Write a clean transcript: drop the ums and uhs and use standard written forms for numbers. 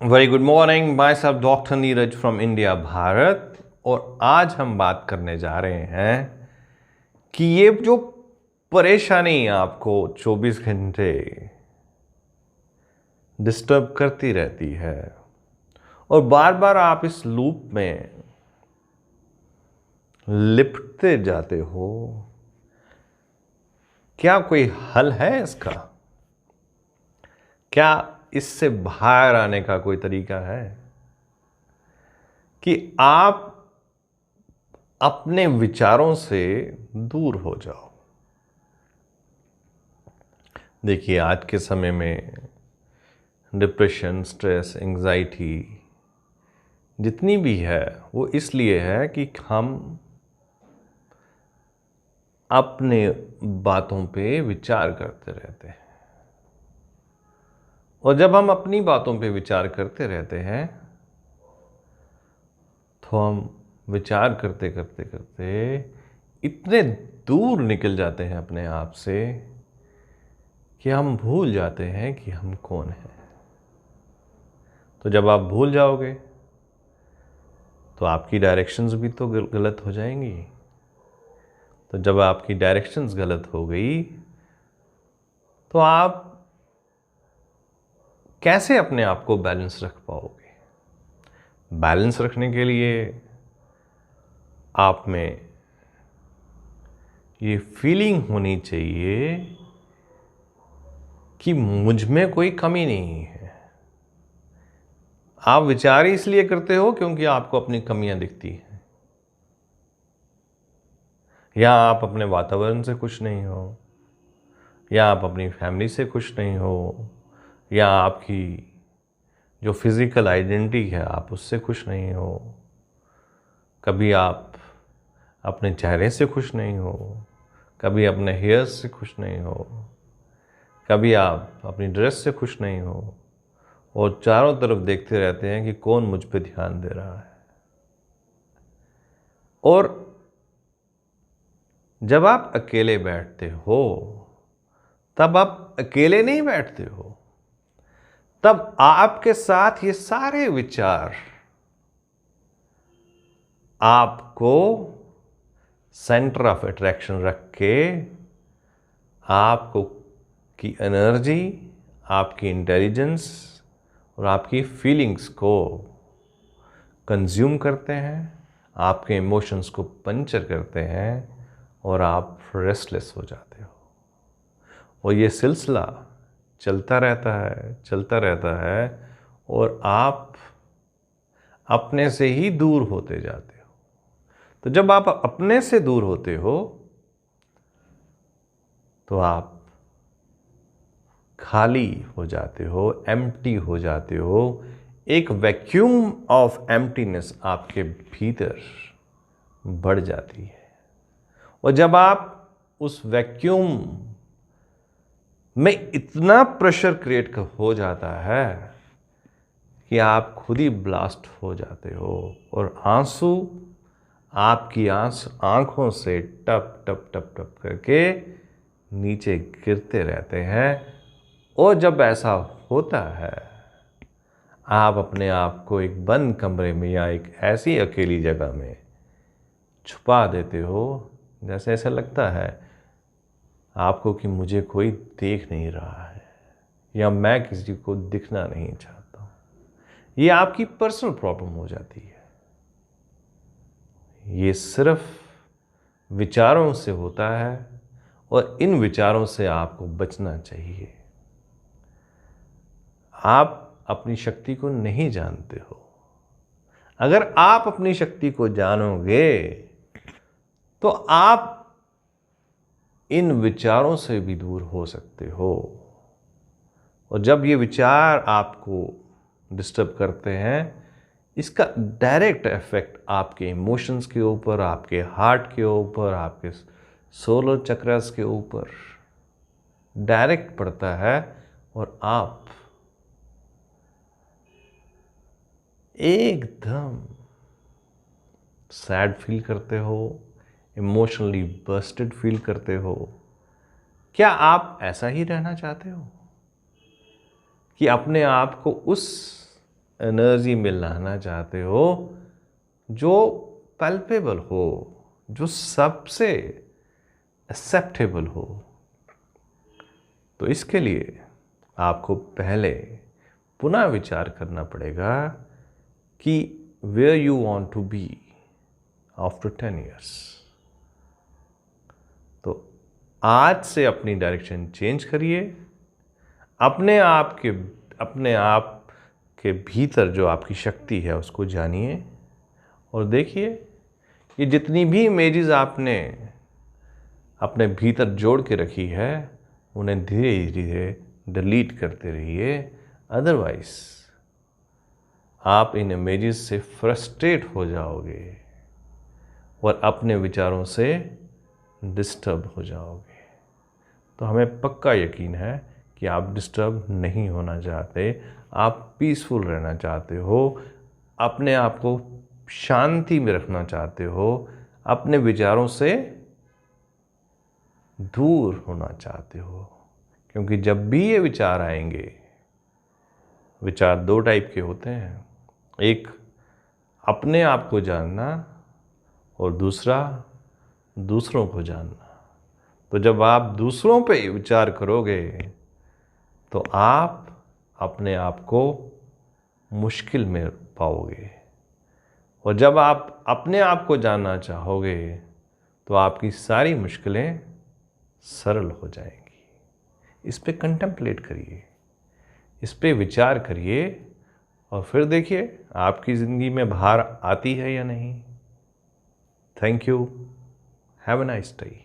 Very good morning, my self doctor Neeraj from India Bharat. और आज हम बात करने जा रहे हैं कि ये जो परेशानी आपको 24 घंटे डिस्टर्ब करती रहती है और बार बार आप इस लूप में लिपटते जाते हो, क्या कोई हल है इसका? क्या इससे बाहर आने का कोई तरीका है कि आप अपने विचारों से दूर हो जाओ? देखिए, आज के समय में डिप्रेशन, स्ट्रेस, एंजाइटी जितनी भी है वो इसलिए है कि हम अपने बातों पे विचार करते रहते हैं। और जब हम अपनी बातों पे विचार करते रहते हैं तो हम विचार करते करते करते इतने दूर निकल जाते हैं अपने आप से कि हम भूल जाते हैं कि हम कौन हैं। तो जब आप भूल जाओगे तो आपकी डायरेक्शंस भी तो गलत हो जाएंगी। तो जब आपकी डायरेक्शंस गलत हो गई तो आप कैसे अपने आप को बैलेंस रख पाओगे? बैलेंस रखने के लिए आप में ये फीलिंग होनी चाहिए कि मुझ में कोई कमी नहीं है। आप विचार ही इसलिए करते हो क्योंकि आपको अपनी कमियां दिखती हैं, या आप अपने वातावरण से खुश नहीं हो, या आप अपनी फैमिली से खुश नहीं हो, या आपकी जो फिजिकल आइडेंटिटी है आप उससे खुश नहीं हो। कभी आप अपने चेहरे से खुश नहीं हो, कभी अपने हेयर्स से खुश नहीं हो, कभी आप अपनी ड्रेस से खुश नहीं हो, और चारों तरफ देखते रहते हैं कि कौन मुझ पे ध्यान दे रहा है। और जब आप अकेले बैठते हो तब आप अकेले नहीं बैठते हो, तब आपके साथ ये सारे विचार आपको सेंटर ऑफ अट्रैक्शन रख के आपको की एनर्जी, आपकी इंटेलिजेंस और आपकी फीलिंग्स को कंज्यूम करते हैं, आपके इमोशंस को पंचर करते हैं और आप रेस्टलेस हो जाते हो। और ये सिलसिला चलता रहता है और आप अपने से ही दूर होते जाते हो। तो जब आप अपने से दूर होते हो तो आप खाली हो जाते हो, एम्प्टी हो जाते हो। एक वैक्यूम ऑफ एम्प्टीनेस आपके भीतर बढ़ जाती है। और जब आप उस वैक्यूम में इतना प्रेशर क्रिएट हो जाता है कि आप खुद ही ब्लास्ट हो जाते हो और आंसू आपकी आंखों से टप टप टप टप करके नीचे गिरते रहते हैं। और जब ऐसा होता है, आप अपने आप को एक बंद कमरे में या एक ऐसी अकेली जगह में छुपा देते हो जैसे ऐसा लगता है आपको कि मुझे कोई देख नहीं रहा है या मैं किसी को दिखना नहीं चाहता हूँ। ये आपकी पर्सनल प्रॉब्लम हो जाती है। ये सिर्फ विचारों से होता है और इन विचारों से आपको बचना चाहिए। आप अपनी शक्ति को नहीं जानते हो। अगर आप अपनी शक्ति को जानोगे तो आप इन विचारों से भी दूर हो सकते हो। और जब ये विचार आपको डिस्टर्ब करते हैं, इसका डायरेक्ट इफेक्ट आपके इमोशंस के ऊपर, आपके हार्ट के ऊपर, आपके सोलर चक्रस के ऊपर डायरेक्ट पड़ता है और आप एकदम सैड फील करते हो, इमोशनली बस्टेड फील करते हो। क्या आप ऐसा ही रहना चाहते हो कि अपने आप को उस एनर्जी में लाना चाहते हो जो पैल्पेबल हो, जो सबसे एक्सेप्टेबल हो। तो इसके लिए आपको पहले पुनः विचार करना पड़ेगा कि where you want to be after 10 years। तो आज से अपनी डायरेक्शन चेंज करिए, अपने आप के भीतर जो आपकी शक्ति है उसको जानिए और देखिए ये जितनी भी इमेजेस आपने अपने भीतर जोड़ के रखी है उन्हें धीरे धीरे डिलीट करते रहिए। अदरवाइज आप इन इमेजेस से फ्रस्ट्रेट हो जाओगे और अपने विचारों से डिस्टर्ब हो जाओगे। तो हमें पक्का यकीन है कि आप डिस्टर्ब नहीं होना चाहते, आप पीसफुल रहना चाहते हो, अपने आप को शांति में रखना चाहते हो, अपने विचारों से दूर होना चाहते हो। क्योंकि जब भी ये विचार आएंगे, विचार दो टाइप के होते हैं, एक अपने आप को जानना और दूसरा दूसरों को जानना। तो जब आप दूसरों पे विचार करोगे तो आप अपने आप को मुश्किल में पाओगे, और जब आप अपने आप को जानना चाहोगे तो आपकी सारी मुश्किलें सरल हो जाएंगी। इस पे कंटेम्पलेट करिए, इस पे विचार करिए और फिर देखिए आपकी ज़िंदगी में बाहर आती है या नहीं। Thank you. Have a nice day.